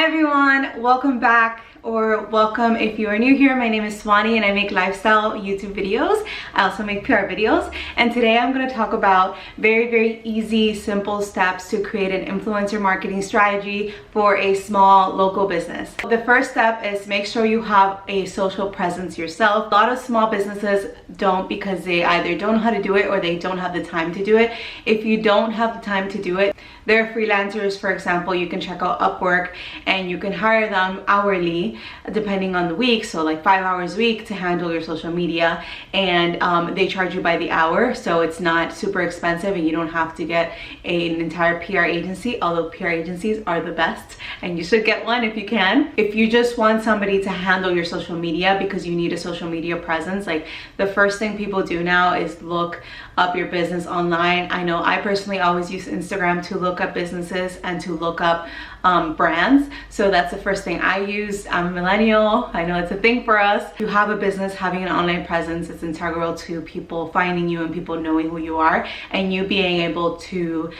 everyone, welcome back, or welcome if you are new here. My name is Swani and I make lifestyle YouTube videos. I also make PR videos, and today I'm going to talk about very easy, simple steps to create an influencer marketing strategy for a small local business. The first step is make sure you have a social presence yourself. A lot of small businesses don't, because they either don't know how to do it or they don't have the time to do it. If you don't have the time to do it, there are freelancers, for example. You can check out Upwork and you can hire them hourly depending on the week, so like 5 hours a week to handle your social media, and they charge you by the hour, so it's not super expensive and you don't have to get an entire PR agency, although PR agencies are the best and you should get one if you can. If you just want somebody to handle your social media because you need a social media presence, like the first thing people do now is look up your business online. I know I personally always use Instagram to look up businesses and to look up brands, so that's the first thing I use. I'm a millennial, I know it's a thing for us. If you have a business, having an online presence is integral to people finding you and people knowing who you are, and you being able to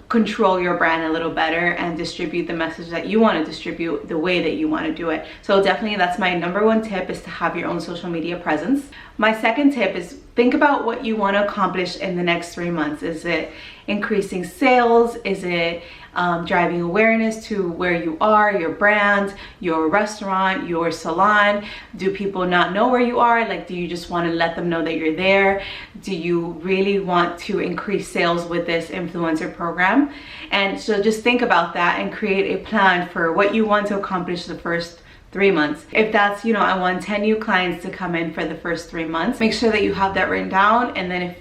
control your brand a little better and distribute the message that you want to distribute the way that you want to do it. So definitely that's my number one tip, is to have your own social media presence. My second tip is think about what you want to accomplish in the next 3 months. Is it increasing sales? Is it driving awareness to where you are, your brand, your restaurant, your salon? Do people not know where you are? Like, do you just want to let them know that you're there? Do you really want to increase sales with this influencer program? And so just think about that and create a plan for what you want to accomplish the first 3 months. If that's, I want 10 new clients to come in for the first 3 months, make sure that you have that written down. And then if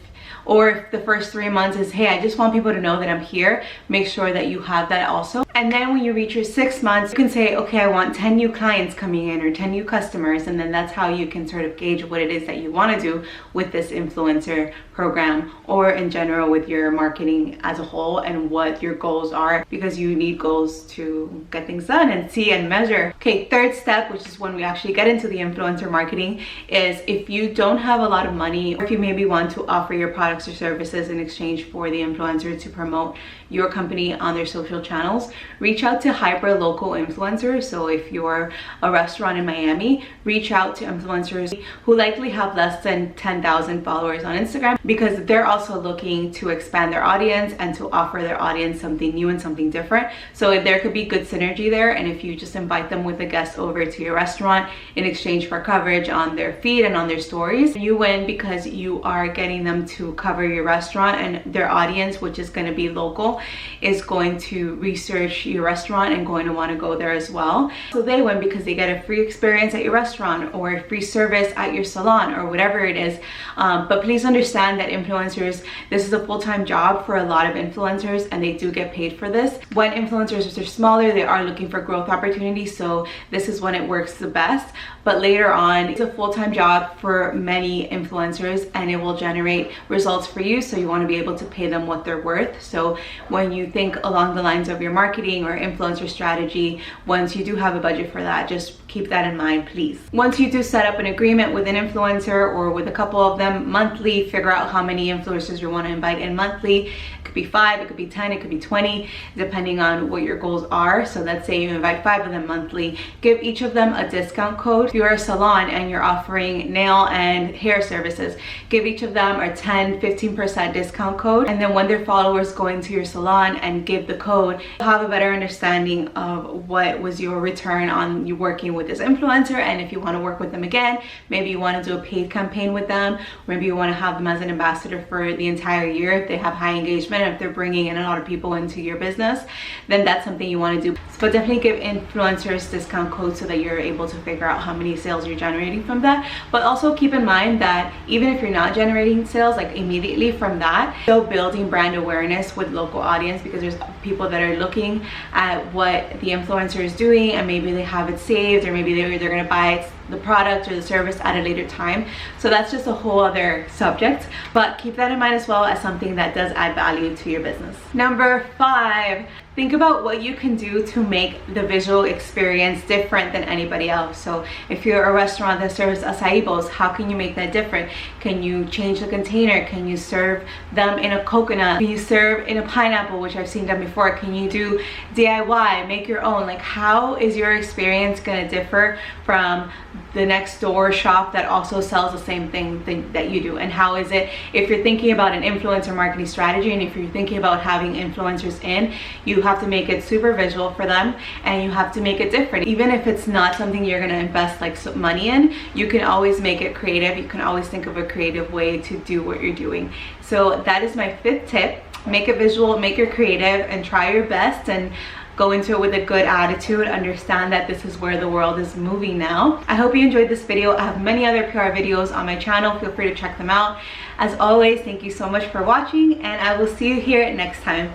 the first 3 months is, hey, I just want people to know that I'm here, make sure that you have that also. And then when you reach your 6 months, you can say, okay, I want 10 new clients coming in or 10 new customers. And then that's how you can sort of gauge what it is that you want to do with this influencer program, or in general with your marketing as a whole, and what your goals are, because you need goals to get things done and see and measure. Okay, third step, which is when we actually get into the influencer marketing, is if you don't have a lot of money, or if you maybe want to offer your products or services in exchange for the influencer to promote your company on their social channels, reach out to hyper local influencers. So if you're a restaurant in Miami, reach out to influencers who likely have less than 10,000 followers on Instagram, because they're also looking to expand their audience and to offer their audience something new and something different. So there could be good synergy there. And if you just invite them with a guest over to your restaurant in exchange for coverage on their feed and on their stories, you win, because you are getting them to cover your restaurant, and their audience, which is going to be local, is going to research your restaurant and going to want to go there as well. So they win because they get a free experience at your restaurant or a free service at your salon or whatever it is. But please understand that influencers, this is a full-time job for a lot of influencers, and they do get paid for this. When influencers are smaller, they are looking for growth opportunities, so this is when it works the best. But later on, it's a full-time job for many influencers, and it will generate results for you, so you want to be able to pay them what they're worth. So when you think along the lines of your marketing or influencer strategy, once you do have a budget for that, just keep that in mind, please. Once you do set up an agreement with an influencer or with a couple of them monthly, figure out how many influencers you want to invite in monthly. It could be 5, it could be 10, it could be 20, depending on what your goals are. So let's say you invite 5 of them monthly, give each of them a discount code. If you're a salon and you're offering nail and hair services, give each of them a 10-15% discount code. And then when their followers go into your salon and give the code, you'll have a better understanding of what was your return on you working with this influencer. And if you want to work with them again, maybe you want to do a paid campaign with them, or maybe you want to have them as an ambassador for the entire year if they have high engagement, if they're bringing in a lot of people into your business, then that's something you want to do. But definitely give influencers discount codes so that you're able to figure out how many sales you're generating from that. But also keep in mind that even if you're not generating sales like immediately from that, still building brand awareness with local audience, because there's people that are looking at what the influencer is doing, and maybe they have it saved, or maybe they're going to buy it the product or the service at a later time. So that's just a whole other subject, but keep that in mind as well as something that does add value to your business. Number 5, think about what you can do to make the visual experience different than anybody else. So if you're a restaurant that serves acai bowls, how can you make that different? Can you change the container? Can you serve them in a coconut? Can you serve in a pineapple, which I've seen done before? Can you do DIY, make your own? Like, how is your experience gonna differ from the next door shop that also sells the same thing that you do? And how is it, if you're thinking about an influencer marketing strategy, and if you're thinking about having influencers in, you have to make it super visual for them, and you have to make it different. Even if it's not something you're gonna invest like some money in, you can always make it creative. You can always think of a creative way to do what you're doing. So that is my 5th tip. Make it visual, make it creative, and try your best, and go into it with a good attitude. Understand that this is where the world is moving now. I hope you enjoyed this video. I have many other PR videos on my channel. Feel free to check them out. As always, thank you so much for watching, and I will see you here next time.